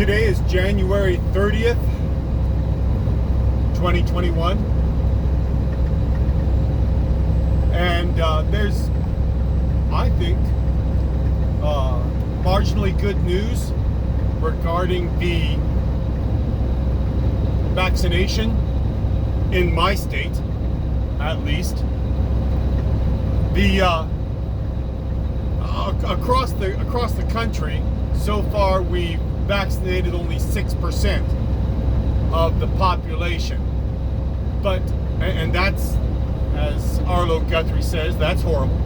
Today is January 30th, 2021. And there's, I think, marginally good news regarding the vaccination in my state, at least. The across the country, so far we've vaccinated only 6% of the population. But, and that's, as Arlo Guthrie says, that's horrible.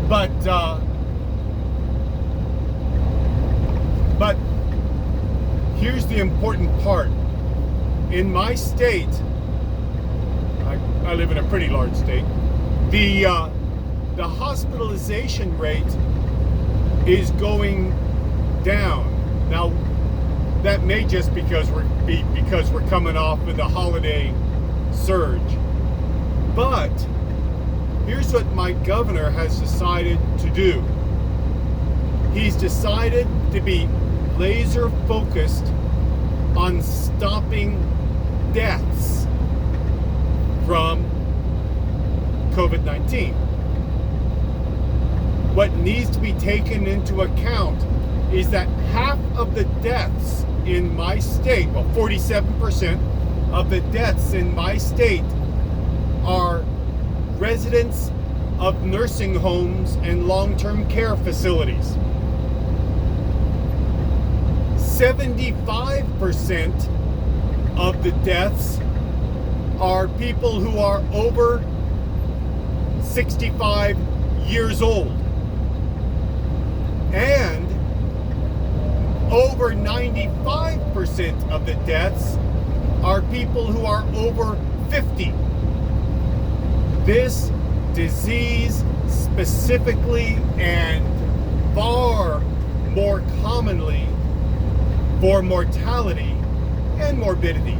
But here's the important part. In my state, I live in a pretty large state, the hospitalization rate is going down. Now, that may just be because we're coming off with a holiday surge. But here's what my governor has decided to do. He's decided to be laser focused on stopping deaths from COVID-19. What needs to be taken into account is that half of the deaths in my state, well, 47% of the deaths in my state are residents of nursing homes and long-term care facilities. 75% of the deaths are people who are over 65 years old. And over 95% of the deaths are people who are over 50. This disease specifically and far more commonly for mortality and morbidity.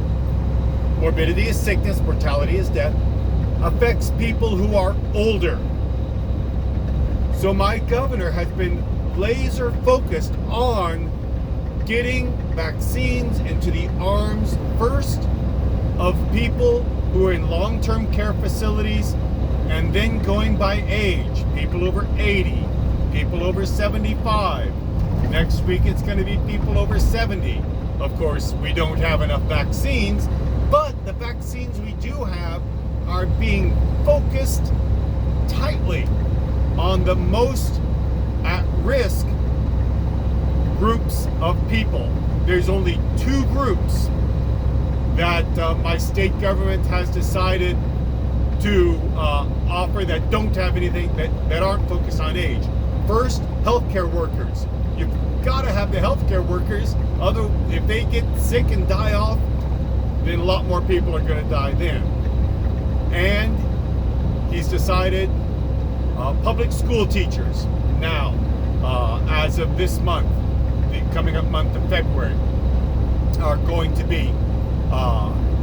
Morbidity is sickness, mortality is death. Affects people who are older. So my governor has been laser focused on getting vaccines into the arms first of people who are in long-term care facilities, and then going by age, people over 80, people over 75. Next week it's going to be people over 70. Of course, we don't have enough vaccines, but the vaccines we do have are being focused tightly on the most at-risk groups of people. There's only two groups that my state government has decided to offer that don't have anything, that aren't focused on age. First, healthcare workers. You've got to have the healthcare workers, other if they get sick and die off, then a lot more people are going to die then. And he's decided public school teachers now, as of this month, the coming up month of February, are going to be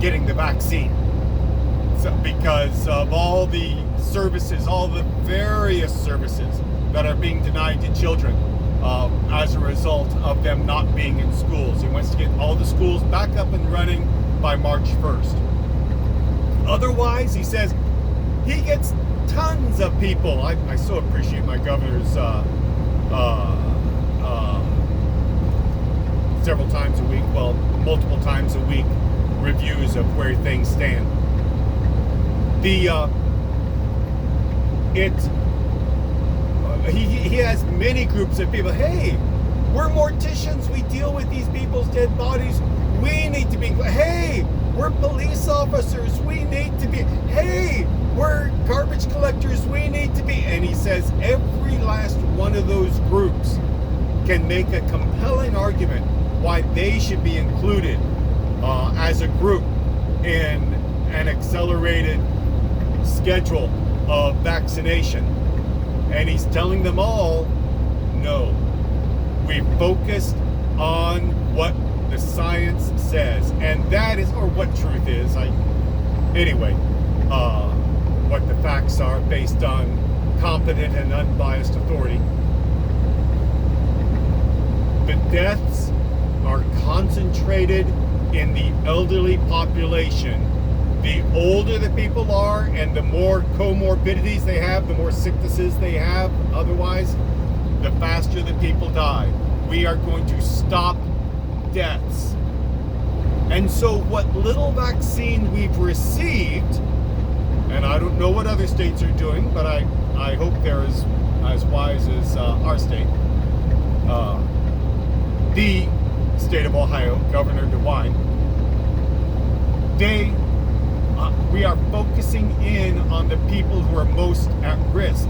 getting the vaccine. So, because of all the services, all the various services that are being denied to children as a result of them not being in schools. He wants to get all the schools back up and running by March 1st. Otherwise, he says, he gets tons of people. I so appreciate my governor's several times a week, well, multiple times a week, reviews of where things stand. He has many groups of people. Hey, we're morticians. We deal with these people's dead bodies. We need to be. Hey, we're police officers. We need to be. Hey, we're garbage collectors. We need to be. And he says every last one of those groups can make a compelling argument why they should be included as a group in an accelerated schedule of vaccination. And he's telling them all, no, we focused on what the science says, and that is, or what truth is. Anyway, what the facts are based on competent and unbiased authority. The deaths are concentrated in the elderly population. The older the people are and the more comorbidities they have, the more sicknesses they have otherwise, the faster the people die. We are going to stop deaths. And so what little vaccine we've received, and I don't know what other states are doing, but I hope they're as wise as our state. The state of Ohio, Governor DeWine, we are focusing in on the people who are most at risk.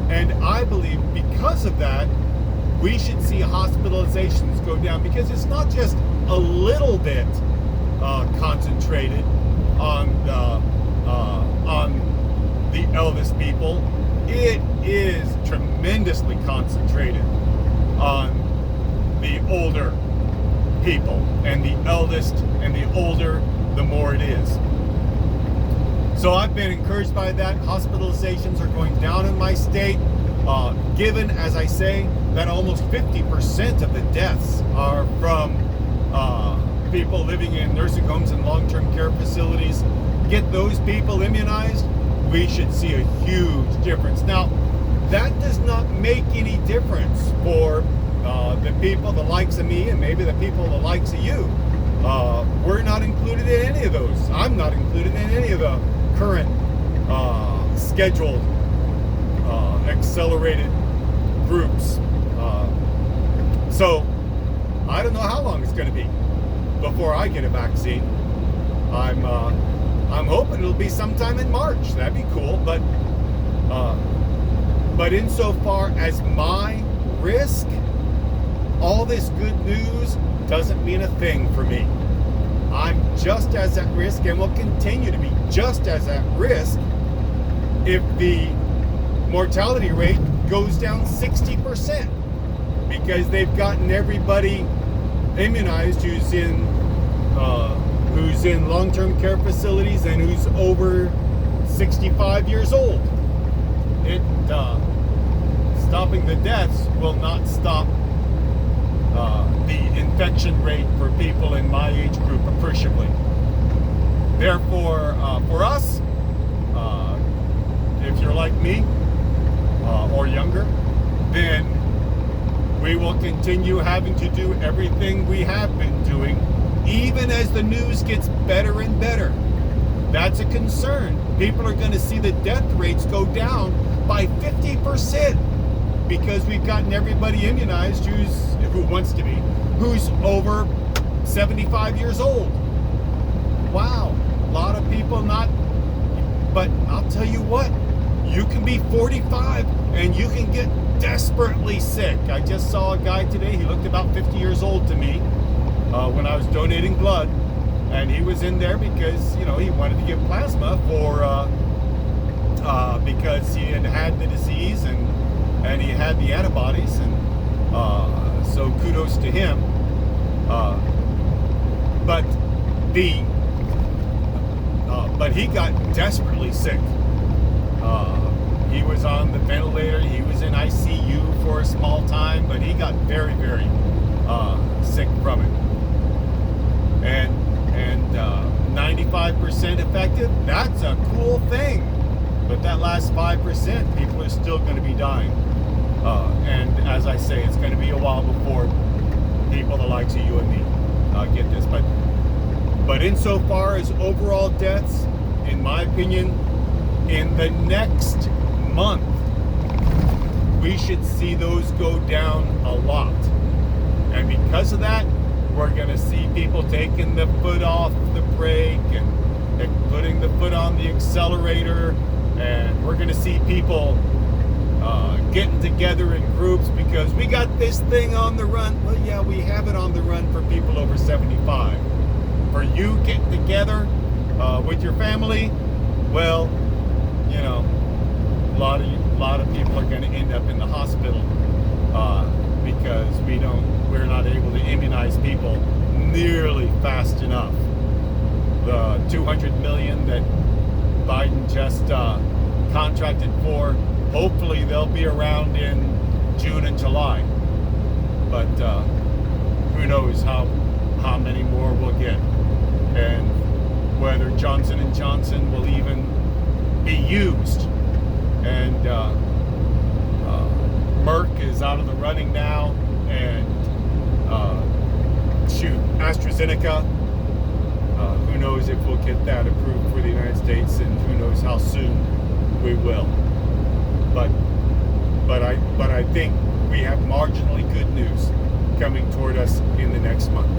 And I believe because of that, we should see hospitalizations go down, because it's not just a little bit concentrated on the eldest people. It is tremendously concentrated on the older people, and the eldest and the older, the more it is. So I've been encouraged by that. Hospitalizations are going down in my state, given, as I say, that almost 50% of the deaths are from people living in nursing homes and long-term care facilities. Get those people immunized, we should see a huge difference. Now, that does not make any difference for the people the likes of me and maybe the people the likes of you. We're not included in any of those. I'm not included in any of the current scheduled accelerated groups. So I don't know how long it's going to be before I get a vaccine. I'm hoping it'll be sometime in March. That'd be cool. But insofar as my risk, all this good news doesn't mean a thing for me. I'm just as at risk and will continue to be just as at risk if the mortality rate goes down 60%, because they've gotten everybody immunized who's in long-term care facilities and who's over 65 years old. Stopping the deaths will not stop the infection rate for people in my age group appreciably. Therefore, for us, if you're like me or younger, then we will continue having to do everything we have been doing, even as the news gets better and better. That's a concern. People are going to see the death rates go down by 50% because we've gotten everybody immunized who wants to be, who's over 75 years old. Wow, a lot of people not, but I'll tell you what, you can be 45 and you can get desperately sick. I just saw a guy today, he looked about 50 years old to me when I was donating blood, and he was in there because, he wanted to give plasma because he had the disease and he had the antibodies, and so kudos to him. But he got desperately sick. He was on the ventilator. He was in ICU for a small time, but he got very, very sick from it. And 95% effective, that's a cool thing. But that last 5%, people are still going to be dying. And as I say, it's going to be a while before people the likes of you and me get this. But insofar as overall deaths, in my opinion, in the next month, we should see those go down a lot. And because of that, we're going to see people taking the foot off the brake and putting the foot on the accelerator, and we're going to see people getting together in groups because we got this thing on the run. Well, yeah, we have it on the run for people over 75. For you getting together with your family, well, a lot of people are going to end up in the hospital because we're not able to immunize people nearly fast enough. The 200 million that Biden just contracted for, hopefully they'll be around in June and July. But who knows how how many more we'll get, and whether Johnson & Johnson will even be used. And Merck is out of the running now, and AstraZeneca, who knows if we'll get that approved for the United States, and who knows how soon we will. But I think we have marginally good news coming toward us in the next month.